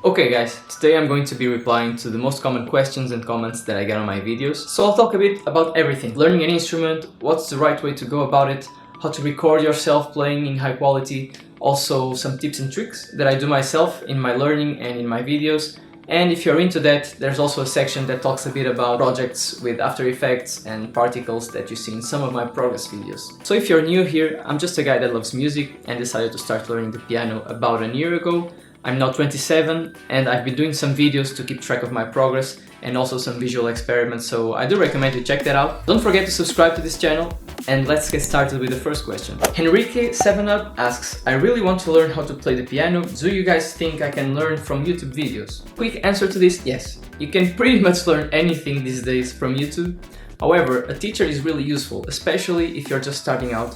Okay guys, today I'm going to be replying to the most common questions and comments that I get on my videos. So I'll talk a bit about everything. Learning an instrument, what's the right way to go about it, how to record yourself playing in high quality, also some tips and tricks that I do myself in my learning and in my videos. And if you're into that, there's also a section that talks a bit about projects with After Effects and particles that you see in some of my progress videos. So if you're new here, I'm just a guy that loves music and decided to start learning the piano about a year ago. I'm now 27 and I've been doing some videos to keep track of my progress and also some visual experiments, so I do recommend you check that out. Don't forget to subscribe to this channel, and let's get started with the first question. Henrique7up asks, I really want to learn how to play the piano. Do you guys think I can learn from YouTube videos? Quick answer to this, yes. You can pretty much learn anything these days from YouTube. However, a teacher is really useful, especially if you're just starting out.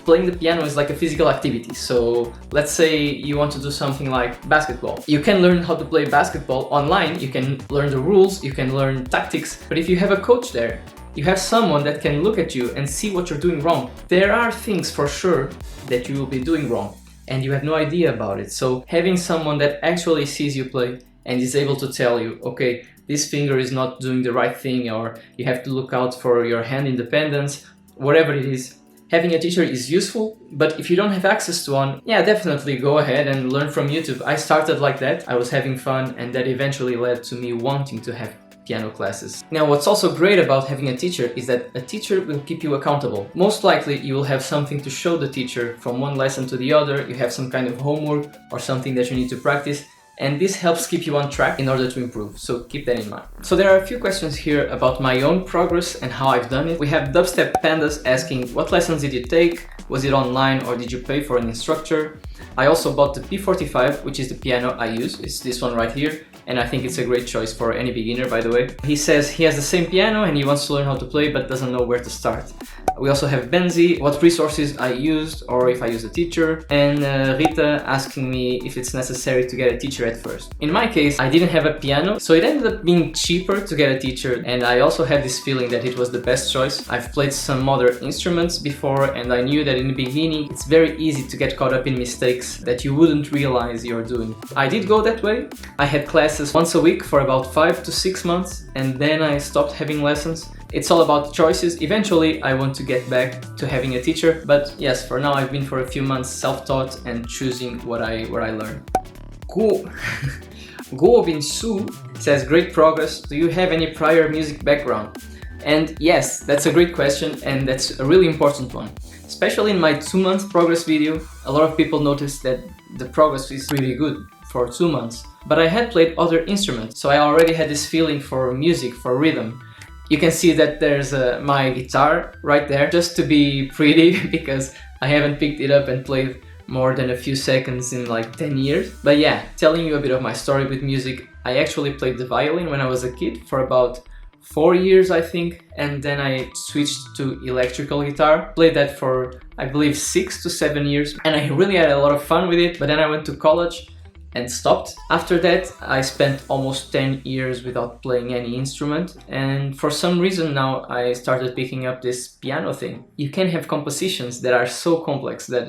Playing the piano is like a physical activity, so let's say you want to do something like basketball. You can learn how to play basketball online, you can learn the rules, you can learn tactics, but if you have a coach there, you have someone that can look at you and see what you're doing wrong. There are things for sure that you will be doing wrong, and you have no idea about it. So having someone that actually sees you play and is able to tell you, okay, this finger is not doing the right thing, or you have to look out for your hand independence, whatever it is. Having a teacher is useful, but if you don't have access to one, yeah, definitely go ahead and learn from YouTube. I started like that, I was having fun, and that eventually led to me wanting to have piano classes. Now, what's also great about having a teacher is that a teacher will keep you accountable. Most likely you will have something to show the teacher from one lesson to the other, you have some kind of homework or something that you need to practice, and this helps keep you on track in order to improve, so keep that in mind. So there are a few questions here about my own progress and how I've done it. We have Dubstep Pandas asking, what lessons did you take? Was it online or did you pay for an instructor? I also bought the P45, which is the piano I use. It's this one right here, and I think it's a great choice for any beginner, by the way. He says he has the same piano and he wants to learn how to play but doesn't know where to start. We also have Benzi, what resources I used or if I use a teacher, and Rita asking me if it's necessary to get a teacher at first. In my case, I didn't have a piano, so it ended up being cheaper to get a teacher, and I also had this feeling that it was the best choice. I've played some other instruments before and I knew that in the beginning it's very easy to get caught up in mistakes that you wouldn't realize you're doing. I did go that way. I had classes once a week for about 5 to 6 months and then I stopped having lessons. It's all about choices. Eventually I want to get back to having a teacher, but yes, for now I've been for a few months self-taught and choosing what I learn. Cool. Govin Su says, great progress. Do you have any prior music background? And yes, that's a great question and that's a really important one. Especially in my 2-month progress video, a lot of people noticed that the progress is really good for 2 months. But I had played other instruments, so I already had this feeling for music, for rhythm. You can see that there's my guitar right there, just to be pretty, because I haven't picked it up and played more than a few seconds in like 10 years. But yeah, telling you a bit of my story with music, I actually played the violin when I was a kid for about 4 years, I think, and then I switched to electrical guitar. Played that for, I believe, 6 to 7 years, and I really had a lot of fun with it, but then I went to college and stopped. After that, I spent almost 10 years without playing any instrument, and for some reason now I started picking up this piano thing. You can have compositions that are so complex that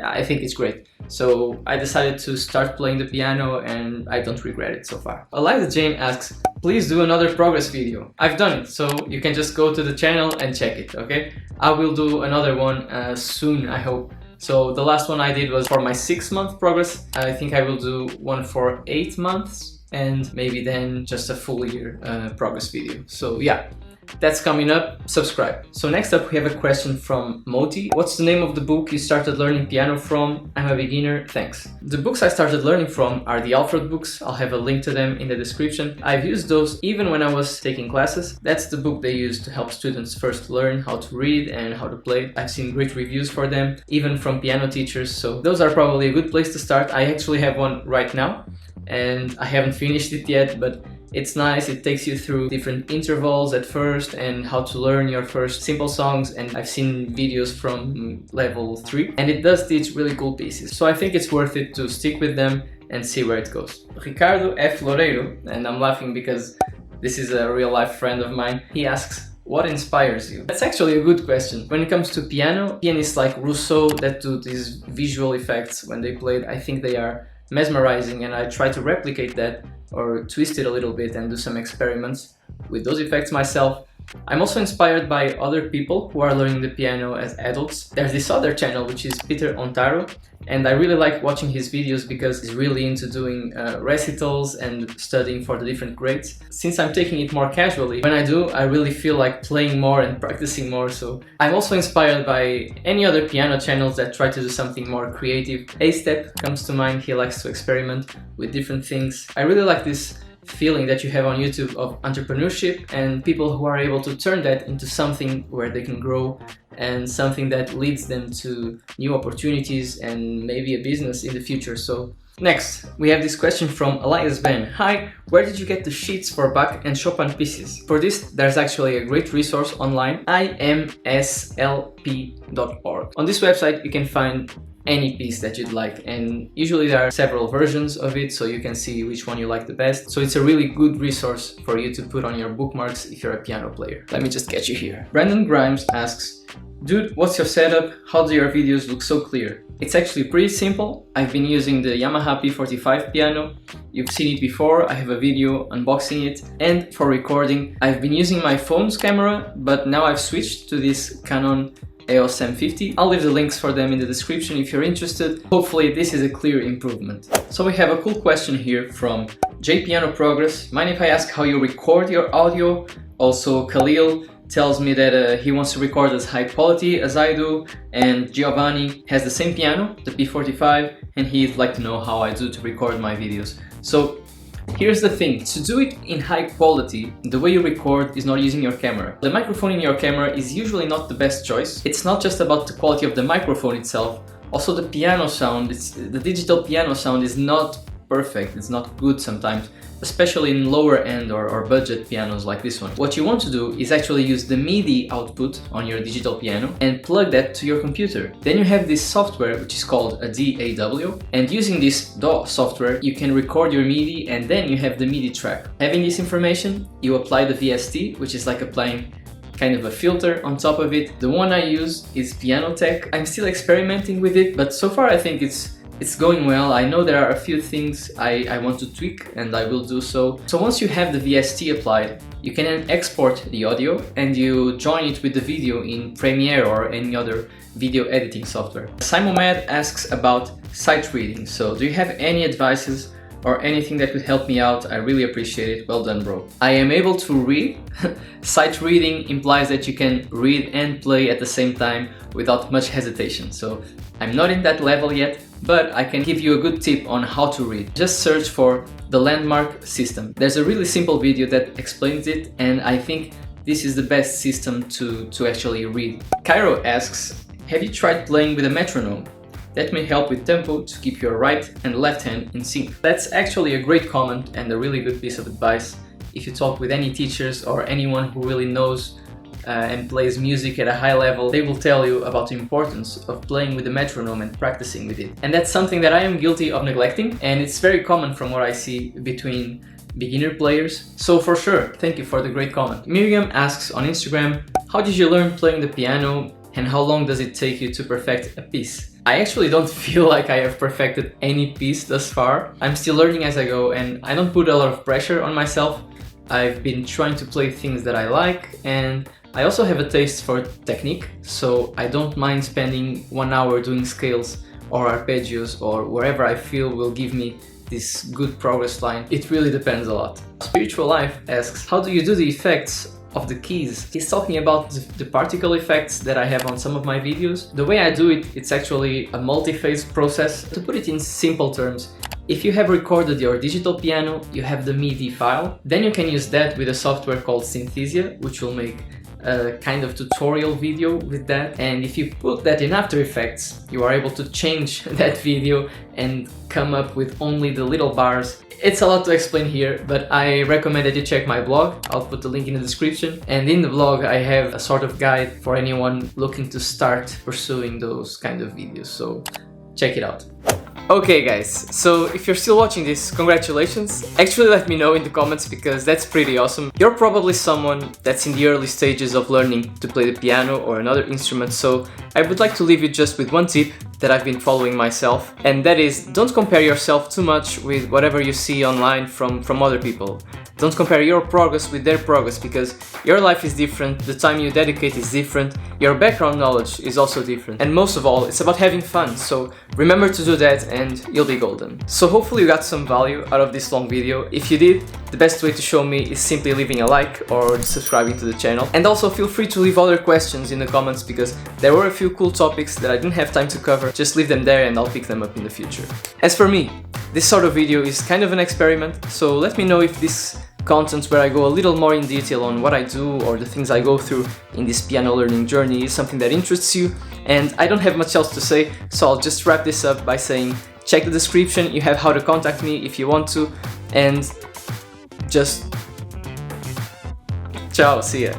I think it's great. So I decided to start playing the piano and I don't regret it so far. Elias Jane asks, please do another progress video. I've done it, so you can just go to the channel and check it, okay? I will do another one soon, I hope. So the last one I did was for my 6-month progress. I think I will do one for 8 months and maybe then just a full year progress video. So yeah, that's coming up. Subscribe. So next up we have a question from Moti. What's the name of the book you started learning piano from? I'm a beginner, thanks. The books I started learning from are the Alfred books. I'll have a link to them in the description. I've used those even when I was taking classes. That's the book they use to help students first learn how to read and how to play. I've seen great reviews for them, even from piano teachers, so those are probably a good place to start. I actually have one right now and I haven't finished it yet, but it's nice. It takes you through different intervals at first and how to learn your first simple songs, and I've seen videos from level 3 and it does teach really cool pieces. So I think it's worth it to stick with them and see where it goes. Ricardo F. Loureiro, and I'm laughing because this is a real life friend of mine, he asks, what inspires you? That's actually a good question. When it comes to piano, pianists like Rousseau that do these visual effects when they play, I think they are mesmerizing, and I try to replicate that or twist it a little bit and do some experiments with those effects myself. I'm also inspired by other people who are learning the piano as adults. There's this other channel which is Peter Ontaro, and I really like watching his videos because he's really into doing recitals and studying for the different grades. Since I'm taking it more casually, when I do, I really feel like playing more and practicing more. So I'm also inspired by any other piano channels that try to do something more creative. A-Step comes to mind. He likes to experiment with different things. I really like this feeling that you have on YouTube of entrepreneurship and people who are able to turn that into something where they can grow and something that leads them to new opportunities and maybe a business in the future. So next, we have this question from Elias Ben. Hi, where did you get the sheets for Bach and Chopin pieces? For this, there's actually a great resource online, imslp.org. On this website, you can find any piece that you'd like, and usually there are several versions of it, so you can see which one you like the best. So it's a really good resource for you to put on your bookmarks if you're a piano player. Let me just get you here. Brandon Grimes asks, dude, what's your setup? How do your videos look so clear? It's actually pretty simple. I've been using the Yamaha P45 piano. You've seen it before. I have a video unboxing it. And for recording, I've been using my phone's camera, but now I've switched to this Canon EOS M50. I'll leave the links for them in the description if you're interested. Hopefully this is a clear improvement. So we have a cool question here from J Piano Progress. Mind if I ask how you record your audio? Also Khalil tells me that he wants to record as high quality as I do, and Giovanni has the same piano, the P45, and he'd like to know how I do to record my videos. So here's the thing, to do it in high quality, the way you record is not using your camera. The microphone in your camera is usually not the best choice. It's not just about the quality of the microphone itself, also the piano sound, the digital piano sound is not perfect, it's not good sometimes, especially in lower end or budget pianos like this one. What you want to do is actually use the MIDI output on your digital piano and plug that to your computer. Then you have this software which is called a DAW, and using this DAW software you can record your MIDI and then you have the MIDI track. Having this information, you apply the VST, which is like applying kind of a filter on top of it. The one I use is Piano Tech. I'm still experimenting with it, but so far I think it's going well. I know there are a few things I want to tweak, and I will do so. So once you have the VST applied, you can then export the audio and you join it with the video in Premiere or any other video editing software. Simomed asks about sight reading. So do you have any advices or anything that could help me out? I really appreciate it. Well done, bro. I am able to read. Sight reading implies that you can read and play at the same time without much hesitation. So I'm not in that level yet, but I can give you a good tip on how to read. Just search for the landmark system. There's a really simple video that explains it, and I think this is the best system to actually read. Cairo asks, have you tried playing with a metronome? That may help with tempo to keep your right and left hand in sync. That's actually a great comment and a really good piece of advice. If you talk with any teachers or anyone who really knows and plays music at a high level, they will tell you about the importance of playing with the metronome and practicing with it. And that's something that I am guilty of neglecting, and it's very common from what I see between beginner players. So for sure, thank you for the great comment. Miriam asks on Instagram, how did you learn playing the piano and how long does it take you to perfect a piece? I actually don't feel like I have perfected any piece thus far. I'm still learning as I go, and I don't put a lot of pressure on myself. I've been trying to play things that I like, and I also have a taste for technique, so I don't mind spending 1 hour doing scales or arpeggios or wherever I feel will give me this good progress line. It really depends a lot. Spiritual Life asks, how do you do the effects of the keys? He's talking about the particle effects that I have on some of my videos. The way I do it, it's actually a multi-phase process. To put it in simple terms, if you have recorded your digital piano, you have the MIDI file, then you can use that with a software called Synthesia, which will make a kind of tutorial video with that. And if you put that in After Effects, you are able to change that video and come up with only the little bars. It's a lot to explain here, but I recommend that you check my blog. I'll put the link in the description. And in the blog, I have a sort of guide for anyone looking to start pursuing those kind of videos. So check it out. Okay guys, so if you're still watching this, congratulations. Actually let me know in the comments because that's pretty awesome. You're probably someone that's in the early stages of learning to play the piano or another instrument, so I would like to leave you just with one tip that I've been following myself, and that is, don't compare yourself too much with whatever you see online from other people. Don't compare your progress with their progress, because your life is different, the time you dedicate is different, your background knowledge is also different, and most of all, it's about having fun, so remember to do that and you'll be golden. So hopefully you got some value out of this long video. If you did, the best way to show me is simply leaving a like or subscribing to the channel. And also feel free to leave other questions in the comments, because there were a few cool topics that I didn't have time to cover. Just leave them there and I'll pick them up in the future. As for me, this sort of video is kind of an experiment, so let me know if this content where I go a little more in detail on what I do or the things I go through in this piano learning journey is something that interests you. And I don't have much else to say, so I'll just wrap this up by saying check the description, you have how to contact me if you want to, and just ciao, see ya.